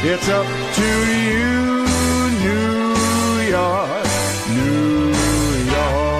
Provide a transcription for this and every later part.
It's up to you, New York, New York.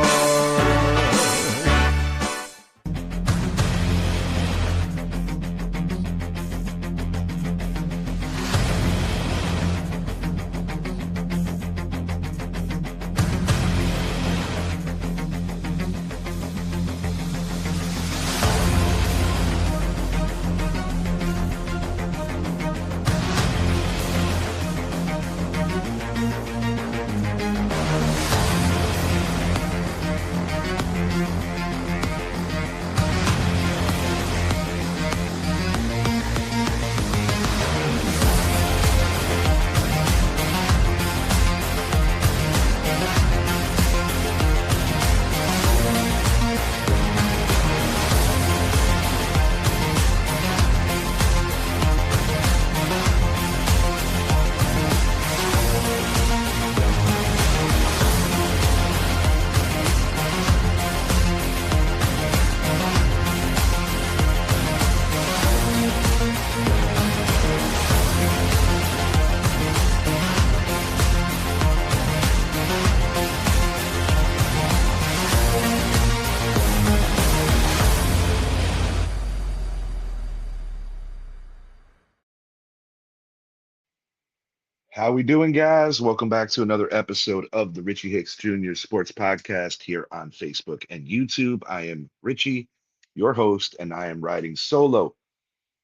How we doing, guys? Welcome back to another episode of the Richie Hicks Jr. Sports Podcast here on Facebook and YouTube. I am Richie, your host, and I am riding solo.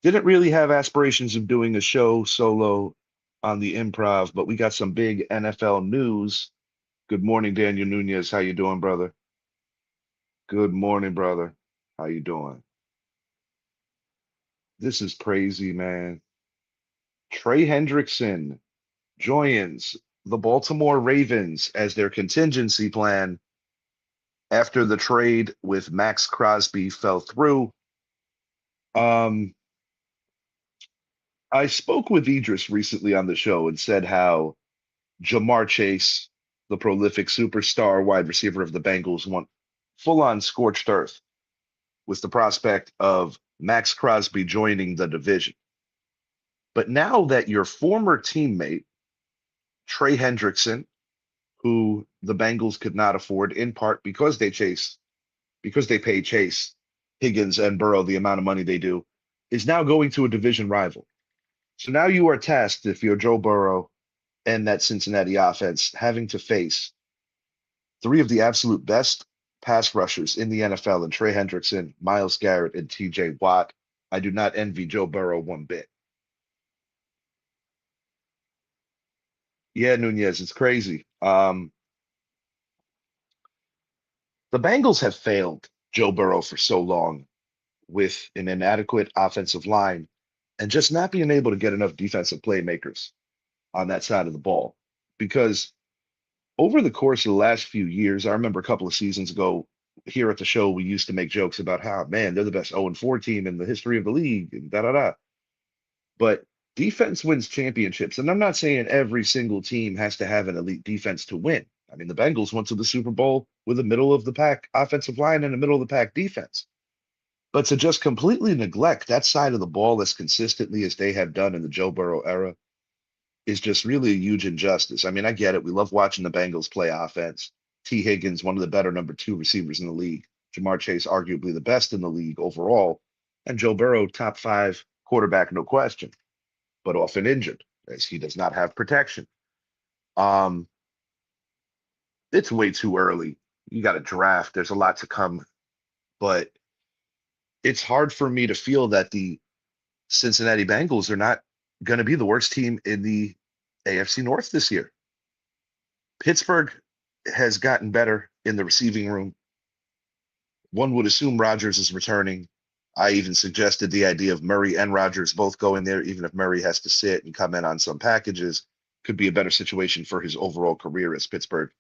Didn't really have aspirations of doing a show solo on the improv, but we got some big NFL news. Good morning, Daniel Nunez. How you doing, brother? Good morning, brother. How you doing? This is crazy, man. Trey Hendrickson joins the Baltimore Ravens as their contingency plan after the trade with Max Crosby fell through. Um, I spoke with Idris recently on the show and said how Jamar Chase, the prolific superstar wide receiver of the Bengals, went full on scorched earth with the prospect of Max Crosby joining the division. But now that your former teammate, Trey Hendrickson, who the Bengals could not afford in part because they pay Chase, Higgins, and Burrow the amount of money they do, is now going to a division rival. So now you are tasked, if you're Joe Burrow and that Cincinnati offense, having to face three of the absolute best pass rushers in the NFL in Trey Hendrickson, Myles Garrett, and TJ Watt. I do not envy Joe Burrow one bit. Yeah, Nunez, it's crazy. The Bengals have failed Joe Burrow for so long with an inadequate offensive line and just not being able to get enough defensive playmakers on that side of the ball. Because over the course of the last few years, I remember a couple of seasons ago here at the show, we used to make jokes about how, man, they're the best 0-4 team in the history of the league and da da da. But defense wins championships. And I'm not saying every single team has to have an elite defense to win. I mean, the Bengals went to the Super Bowl with a middle of the pack offensive line and a middle of the pack defense. But to just completely neglect that side of the ball as consistently as they have done in the Joe Burrow era is just really a huge injustice. I mean, I get it. We love watching the Bengals play offense. T. Higgins, one of the better number two receivers in the league. Jamar Chase, arguably the best in the league overall. And Joe Burrow, top five quarterback, no question, but often injured as he does not have protection. Um, it's way too early. You got to draft. There's a lot to come, but it's hard for me to feel that the Cincinnati Bengals are not going to be the worst team in the AFC North this year. Pittsburgh has gotten better in the receiving room. One would assume Rodgers is returning. I even suggested the idea of Murray and Rodgers both going there, even if Murray has to sit and come in on some packages. Could be a better situation for his overall career, as Pittsburgh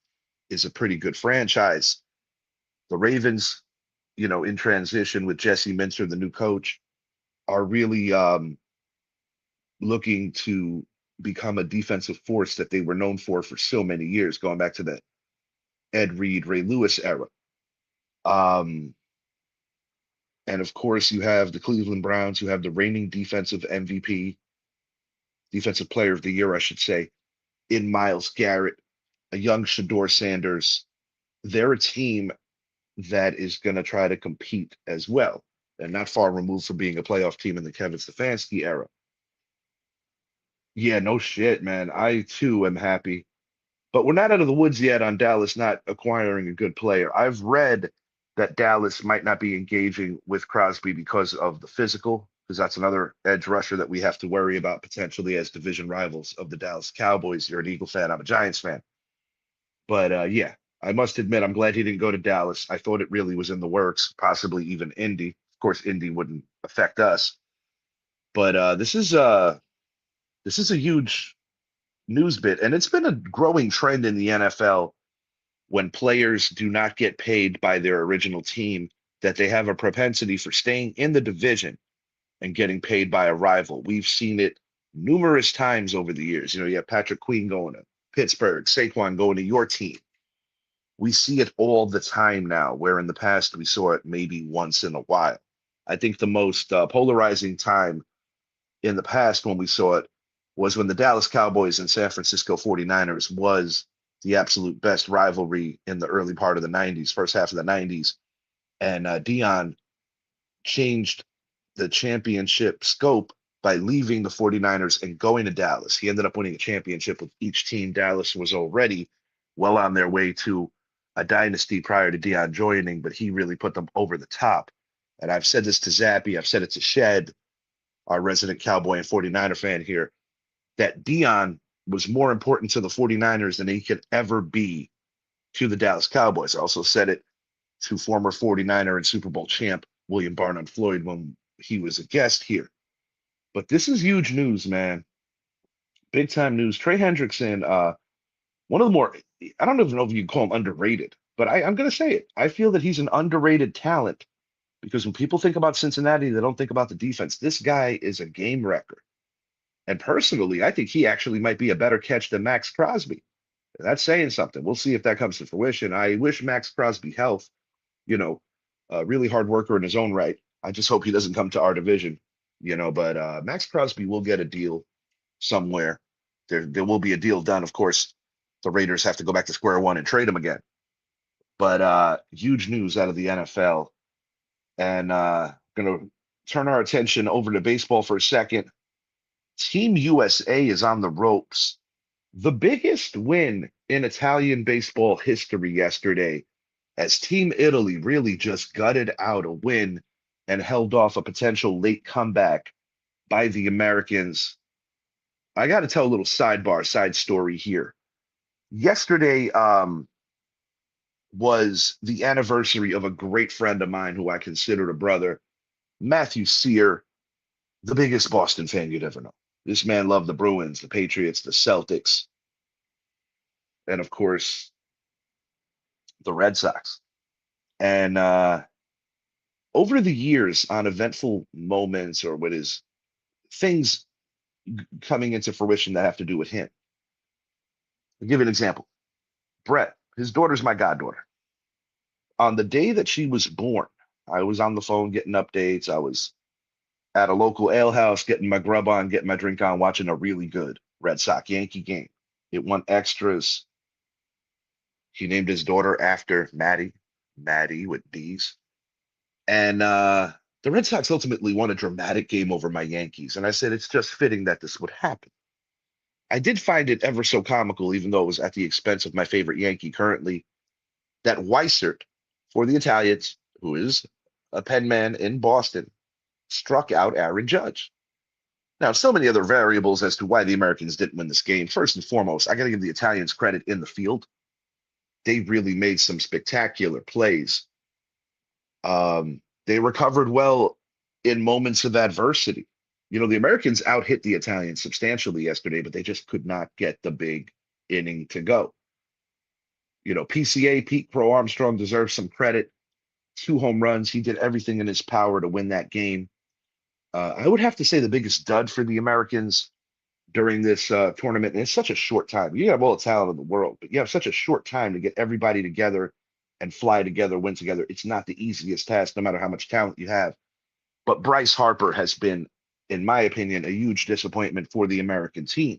is a pretty good franchise. The Ravens, in transition with Jesse Minter, the new coach, are really looking to become a defensive force that they were known for so many years, going back to the Ed Reed, Ray Lewis era. And of course, you have the Cleveland Browns, who have the reigning defensive MVP defensive player of the year, I should say, in Myles Garrett, a young Shador Sanders. They're a team that is going to try to compete as well, and not far removed from being a playoff team in the Kevin Stefanski era. Yeah, no shit, man. I too am happy, but we're not out of the woods yet on Dallas not acquiring a good player. I've read that Dallas might not be engaging with Crosby because of the physical, because that's another edge rusher that we have to worry about potentially as division rivals of the Dallas Cowboys. You're an Eagle fan, I'm a Giants fan. But yeah, I must admit, I'm glad he didn't go to Dallas. I thought it really was in the works, possibly even Indy. Of course, Indy wouldn't affect us. But this is a huge news bit, and it's been a growing trend in the NFL when players do not get paid by their original team, that they have a propensity for staying in the division and getting paid by a rival. We've seen it numerous times over the years. You know, you have Patrick Queen going to Pittsburgh, Saquon going to your team. We see it all the time now, where in the past we saw it maybe once in a while. I think the most polarizing time in the past when we saw it was when the Dallas Cowboys and San Francisco 49ers was the absolute best rivalry in the early part of the 90s, first half of the 90s. And Dion changed the championship scope by leaving the 49ers and going to Dallas. He ended up winning a championship with each team. Dallas was already well on their way to a dynasty prior to Dion joining, but he really put them over the top. And I've said this to Zappy, I've said it to Shed, our resident Cowboy and 49er fan here, that Dion was more important to the 49ers than he could ever be to the Dallas Cowboys. I also said it to former 49er and Super Bowl champ William Barnum Floyd when he was a guest here. But this is huge news, man. Big time news. Trey Hendrickson, one of the more, I don't even know if you can call him underrated, but I'm going to say it. I feel that he's an underrated talent because when people think about Cincinnati, they don't think about the defense. This guy is a game wrecker. And personally, I think he actually might be a better catch than Max Crosby. That's saying something. We'll see if that comes to fruition. I wish Max Crosby health, you know, a really hard worker in his own right. I just hope he doesn't come to our division, but Max Crosby will get a deal somewhere. There will be a deal done. Of course, the Raiders have to go back to square one and trade him again. But huge news out of the NFL. And going to turn our attention over to baseball for a second. Team USA is on the ropes. The biggest win in Italian baseball history yesterday, as Team Italy really just gutted out a win and held off a potential late comeback by the Americans. I got to tell a little side story here. Yesterday was the anniversary of a great friend of mine who I considered a brother, Matthew Sear, the biggest Boston fan you'd ever know. This man loved the Bruins, the Patriots, the Celtics, and of course, the Red Sox. And over the years, on eventful moments or what is things coming into fruition that have to do with him. I'll give you an example. Brett, his daughter's my goddaughter. On the day that she was born, I was on the phone getting updates. I was at a local ale house getting my grub on, getting my drink on, watching a really good Red Sox Yankee game. It won extras. He named his daughter after Maddie with D's. And the Red Sox ultimately won a dramatic game over my Yankees. And I said, it's just fitting that this would happen. I did find it ever so comical, even though it was at the expense of my favorite Yankee currently, that Weissert, for the Italians, who is a pen man in Boston, struck out Aaron Judge. Now, so many other variables as to why the Americans didn't win this game. First and foremost, I got to give the Italians credit in the field. They really made some spectacular plays. They recovered well in moments of adversity. The Americans out-hit the Italians substantially yesterday, but they just could not get the big inning to go. PCA, Pete Crow Armstrong, deserves some credit. 2 home runs. He did everything in his power to win that game. I would have to say the biggest dud for the Americans during this tournament, and it's such a short time. You have all the talent in the world, but you have such a short time to get everybody together and fly together, win together. It's not the easiest task, no matter how much talent you have. But Bryce Harper has been in my opinion, a huge disappointment for the American team.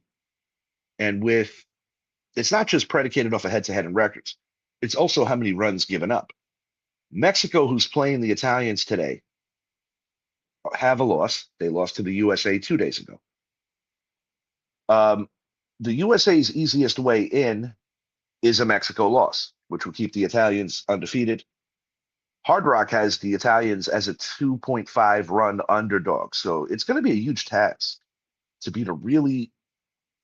And with it's not just predicated off of head-to-head and records, it's also how many runs given up. Mexico, who's playing the Italians today, have a loss. They lost to the USA 2 days ago. Um, the USA's easiest way in is a Mexico loss, which will keep the Italians undefeated. Hard Rock has the Italians as a 2.5 run underdog. So it's going to be a huge task to beat a really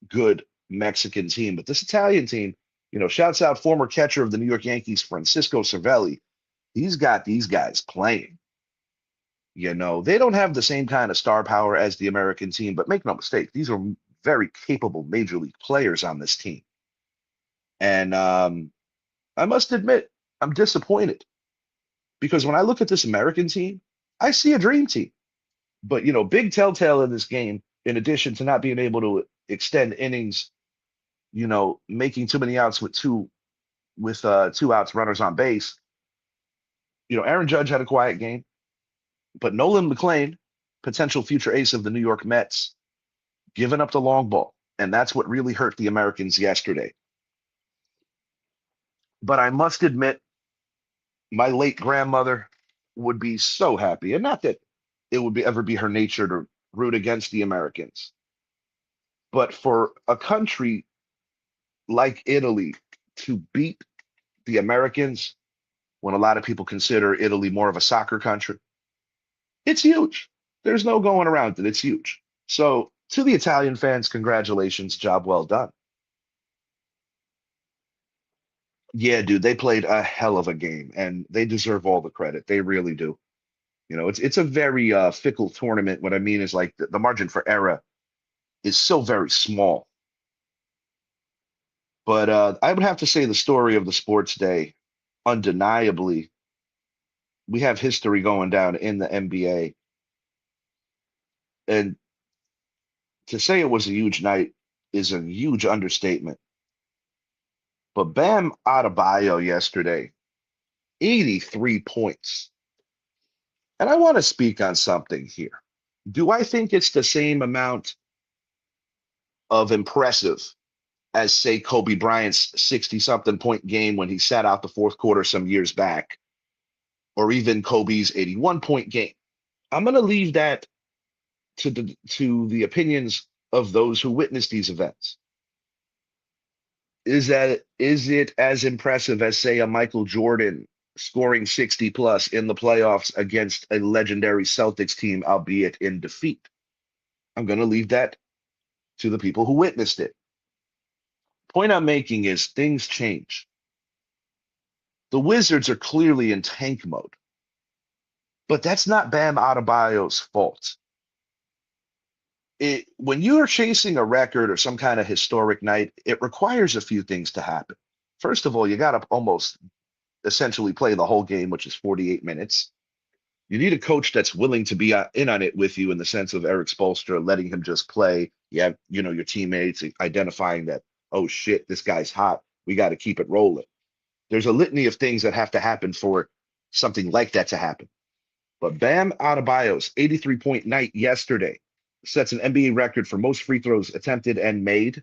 good Mexican team. But this Italian team, shouts out former catcher of the New York Yankees, Francisco Cervelli. He's got these guys playing. They don't have the same kind of star power as the American team, but make no mistake, these are very capable major league players on this team. And I must admit, I'm disappointed because when I look at this American team, I see a dream team. But, big telltale in this game, in addition to not being able to extend innings, making too many outs with two outs, runners on base. Aaron Judge had a quiet game, but Nolan McLean, potential future ace of the New York Mets, giving up the long ball. And that's what really hurt the Americans yesterday. But I must admit, my late grandmother would be so happy. And not that it would ever be her nature to root against the Americans. But for a country like Italy to beat the Americans, when a lot of people consider Italy more of a soccer country, it's huge. There's no going around it. It's huge. So to the Italian fans, congratulations, job well done. Yeah, dude, they played a hell of a game, and they deserve all the credit. They really do. It's a very fickle tournament. What I mean is like the margin for error is so very small. But I would have to say the story of the sports day, undeniably, we have history going down in the NBA. And to say it was a huge night is a huge understatement. But Bam Adebayo yesterday, 83 points. And I want to speak on something here. Do I think it's the same amount of impressive as, say, Kobe Bryant's 60-something point game when he sat out the fourth quarter some years back, or even Kobe's 81-point game? I'm going to leave that to the opinions of those who witnessed these events. Is it as impressive as, say, a Michael Jordan scoring 60 plus in the playoffs against a legendary Celtics team, albeit in defeat? I'm going to leave that to the people who witnessed it. Point I'm making is things change. The Wizards are clearly in tank mode, but that's not Bam Adebayo's fault. When you are chasing a record or some kind of historic night, it requires a few things to happen. First of all, you got to almost essentially play the whole game, which is 48 minutes. You need a coach that's willing to be in on it with you, in the sense of Eric Spoelstra letting him just play. You have, your teammates identifying that, oh shit, this guy's hot. We got to keep it rolling. There's a litany of things that have to happen for something like that to happen. But Bam Adebayo's 83-point night yesterday sets an NBA record for most free throws attempted and made.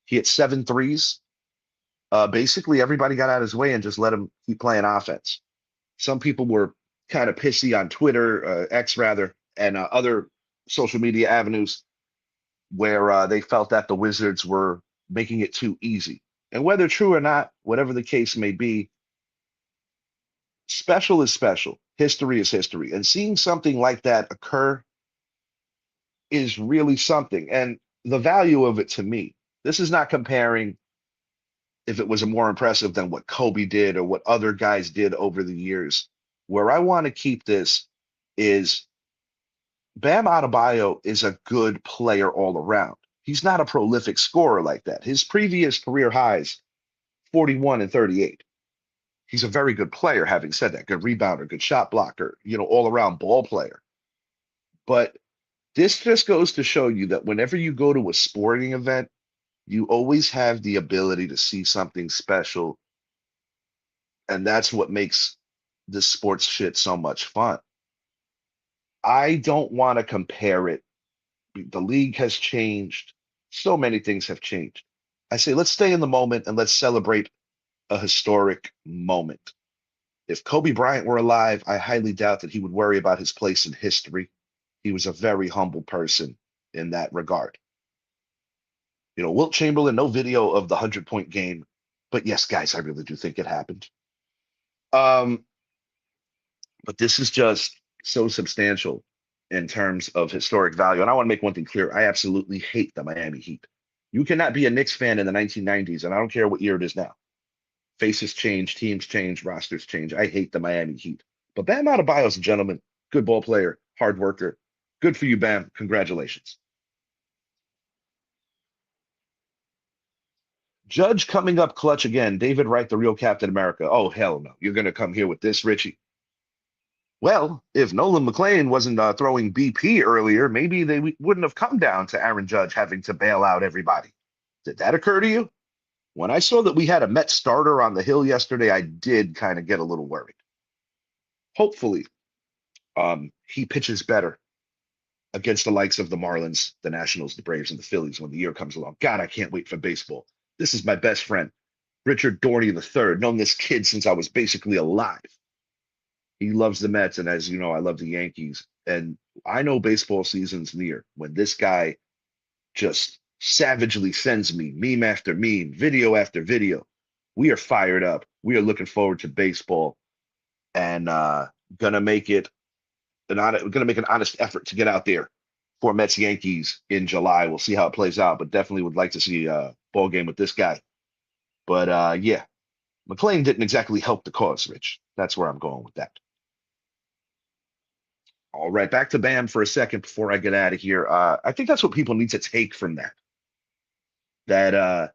He hit 7 threes. Basically, everybody got out of his way and just let him keep playing offense. Some people were kind of pissy on Twitter, X rather, and other social media avenues where they felt that the Wizards were making it too easy. And whether true or not, whatever the case may be, special is special. History is history. And seeing something like that occur is really something. And the value of it to me, this is not comparing if it was a more impressive than what Kobe did or what other guys did over the years. Where I want to keep this is Bam Adebayo is a good player all around. He's not a prolific scorer like that. His previous career highs, 41 and 38. He's a very good player, having said that. Good rebounder, good shot blocker, all around ball player. But this just goes to show you that whenever you go to a sporting event, you always have the ability to see something special. And that's what makes this sports shit so much fun. I don't want to compare it The league has changed. So many things have changed. I say, let's stay in the moment and let's celebrate a historic moment. If Kobe Bryant were alive, I highly doubt that he would worry about his place in history. He was a very humble person in that regard. Wilt Chamberlain, no video of the 100-point game. But yes, guys, I really do think it happened. Um, but this is just so substantial in terms of historic value. And I want to make one thing clear. I absolutely hate the Miami Heat. You cannot be a Knicks fan in the 1990s, and I don't care what year it is now. Faces change, teams change, rosters change. I hate the Miami Heat. But Bam Adebayo is a gentleman, good ball player, hard worker. Good for you, Bam. Congratulations. Judge coming up clutch again. David Wright, the real Captain America. Oh, hell no. You're going to come here with this, Richie. Well, if Nolan McLean wasn't throwing BP earlier, maybe they wouldn't have come down to Aaron Judge having to bail out everybody. Did that occur to you? When I saw that we had a Met starter on the hill yesterday, I did kind of get a little worried. Hopefully, he pitches better against the likes of the Marlins, the Nationals, the Braves, and the Phillies when the year comes along. God, I can't wait for baseball. This is my best friend, Richard Doherty III. Known this kid since I was basically alive. He loves the Mets, and as you know, I love the Yankees. And I know baseball season's near when this guy just savagely sends me meme after meme, video after video. We are fired up. We are looking forward to baseball, and gonna make it gonna make an honest effort to get out there for Mets Yankees in July. We'll see how it plays out, but definitely would like to see a ball game with this guy. But yeah, McLean didn't exactly help the cause, Rich. That's where I'm going with that. All right, back to Bam for a second before I get out of here. I think that's what people need to take from that. That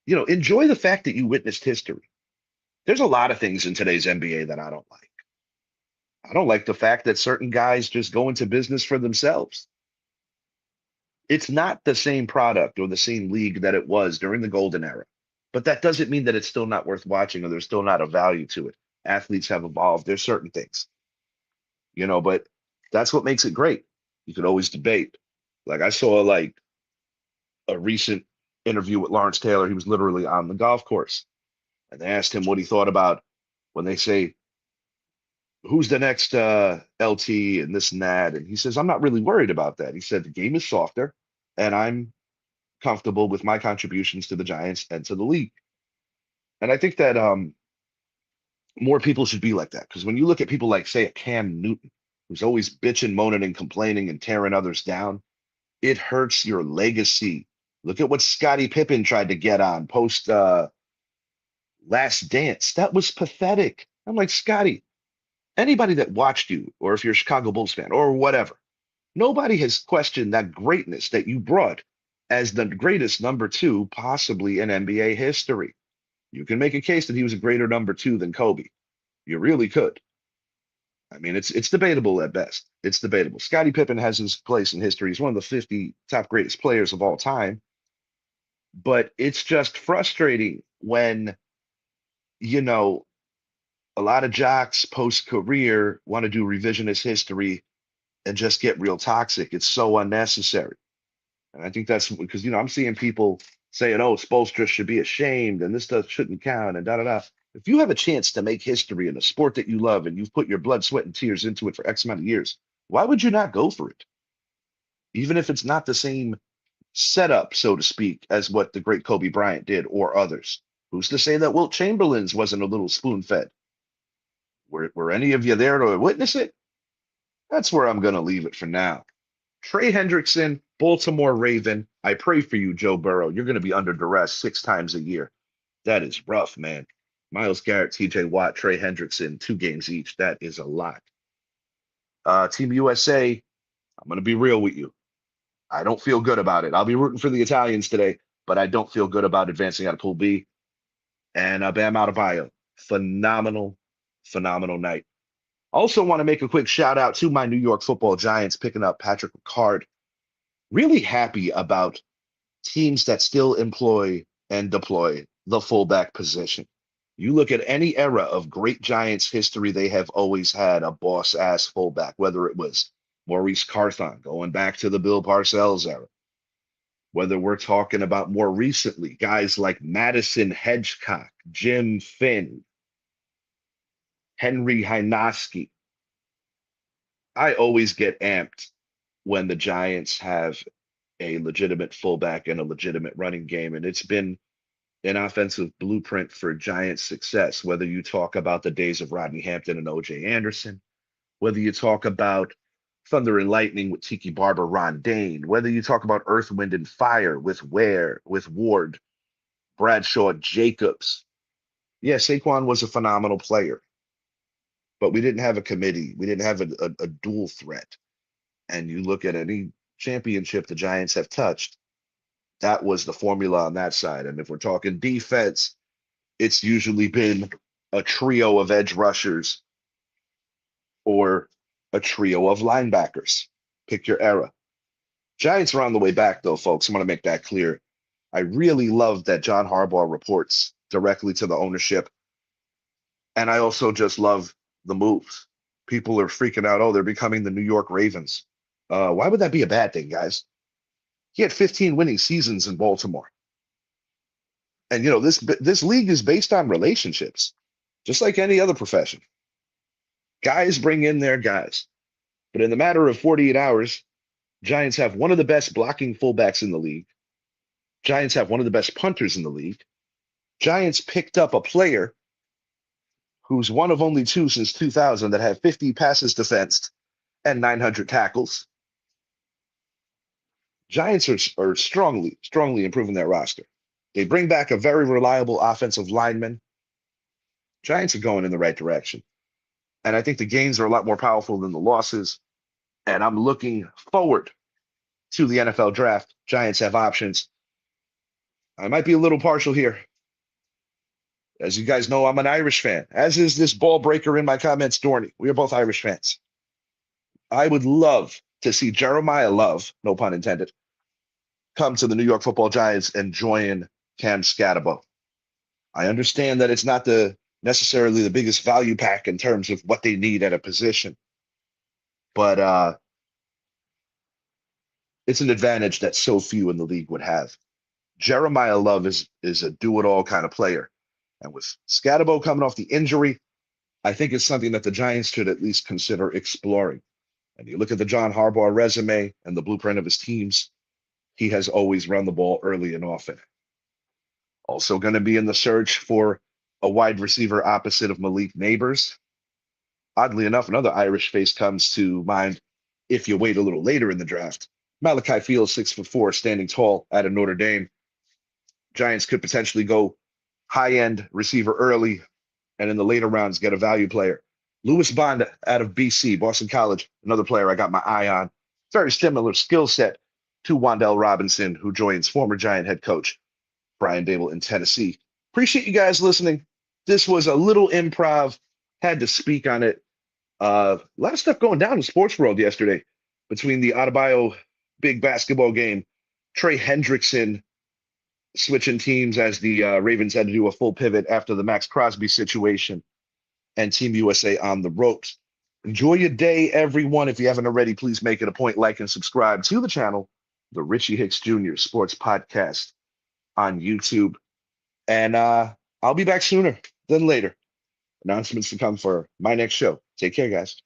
enjoy the fact that you witnessed history. There's a lot of things in today's NBA that I don't like. I don't like the fact that certain guys just go into business for themselves. It's not the same product or the same league that it was during the golden era. But that doesn't mean that it's still not worth watching or there's still not a value to it. Athletes have evolved. There's certain things, but that's what makes it great. You could always debate. Like I saw a recent interview with Lawrence Taylor. He was literally on the golf course. And they asked him what he thought about when they say, who's the next LT and this and that. And he says, I'm not really worried about that. He said, the game is softer and I'm comfortable with my contributions to the Giants and to the league. And I think that more people should be like that. Because when you look at people like, say, a Cam Newton, who's always bitching, moaning, and complaining and tearing others down, it hurts your legacy. Look at what Scottie Pippen tried to get on post Last Dance. That was pathetic. I'm like, Scotty, anybody that watched you, or if you're a Chicago Bulls fan or whatever, nobody has questioned that greatness that you brought as the greatest number two possibly in NBA history. You can make a case that he was a greater number two than Kobe. You really could. I mean, it's debatable at best. It's debatable. Scottie Pippen has his place in history. He's one of the 50 top greatest players of all time. But it's just frustrating when, a lot of jocks post-career want to do revisionist history and just get real toxic. It's so unnecessary. And I think that's because, I'm seeing people saying, oh, Spoelstra should be ashamed and this stuff shouldn't count and da-da-da. If you have a chance to make history in a sport that you love and you've put your blood, sweat, and tears into it for X amount of years, why would you not go for it? Even if it's not the same setup, so to speak, as what the great Kobe Bryant did or others. Who's to say that Wilt Chamberlain's wasn't a little spoon-fed? Were any of you there to witness it? That's where I'm going to leave it for now. Trey Hendrickson, Baltimore Raven. I pray for you, Joe Burrow. You're going to be under duress 6 times a year. That is rough, man. Myles Garrett, TJ Watt, Trey Hendrickson, 2 games each. That is a lot. Team USA, I'm going to be real with you. I don't feel good about it. I'll be rooting for the Italians today, but I don't feel good about advancing out of Pool B. And Bam Adebayo, phenomenal night. Also want to make a quick shout out to my New York Football Giants picking up Patrick Ricard. Really happy about teams that still employ and deploy the fullback position. You look at any era of great Giants history, they have always had a boss-ass fullback, whether it was Maurice Carthon, going back to the Bill Parcells era. Whether we're talking about more recently, guys like Madison Hedgecock, Jim Finn, Henry Hynoski. I always get amped when the Giants have a legitimate fullback and a legitimate running game. And it's been an offensive blueprint for Giants success, whether you talk about the days of Rodney Hampton and OJ Anderson, whether you talk about Thunder and Lightning with Tiki Barber, Ron Dane, whether you talk about Earth, Wind, and Fire with Ware, with Ward, Bradshaw, Jacobs. Yeah, Saquon was a phenomenal player, but we didn't have a committee. We didn't have a dual threat. And you look at any championship the Giants have touched, that was the formula on that side. And if we're talking defense, it's usually been a trio of edge rushers or a trio of linebackers. Pick your era. Giants are on the way back, though, folks. I want to make that clear. I really love that John Harbaugh reports directly to the ownership. And I also just love the moves. People are freaking out. Oh, they're becoming the New York Ravens. Why would that be a bad thing, guys? He had 15 winning seasons in Baltimore. And, you know, this league is based on relationships, just like any other profession. Guys bring in their guys. But in the matter of 48 hours, Giants have one of the best blocking fullbacks in the league. Giants have one of the best punters in the league. Giants picked up a player who's one of only two since 2000 that had 50 passes defensed and 900 tackles. Giants are strongly improving their roster. They bring back a very reliable offensive lineman. Giants are going in the right direction. And I think the gains are a lot more powerful than the losses. And I'm looking forward to the NFL draft. Giants have options. I might be a little partial here. As you guys know, I'm an Irish fan, as is this ball breaker in my comments, Dorney. We are both Irish fans. I would love to see Jeremiah Love, no pun intended, come to the New York Football Giants and join Cam Scatterbo. I understand that it's not necessarily the biggest value pack in terms of what they need at a position, but it's an advantage that so few in the league would have. Jeremiah Love is a do-it-all kind of player. And with Scatterbo coming off the injury, I think it's something that the Giants should at least consider exploring. And you look at the John Harbaugh resume and the blueprint of his teams, he has always run the ball early and often. Also going to be in the search for a wide receiver opposite of Malik Neighbors. Oddly enough, another Irish face comes to mind if you wait a little later in the draft. Malachi Fields, 6'4", standing tall out of Notre Dame. Giants could potentially go high-end receiver early, and in the later rounds get a value player. Lewis Bond out of BC, Boston College, another player I got my eye on. Very similar skill set to Wan'Dale Robinson, who joins former Giant head coach Brian Dable in Tennessee. Appreciate you guys listening. This was a little improv. Had to speak on it. A lot of stuff going down in the sports world yesterday between the Adebayo big basketball game, Trey Hendrickson switching teams as the Ravens had to do a full pivot after the Max Crosby situation, and Team USA on the ropes. Enjoy your day, everyone. If you haven't already, please make it a point, like and subscribe to the channel, the Richie Hicks Jr. Sports Podcast on YouTube. And I'll be back sooner than later. Announcements to come for my next show. Take care, guys.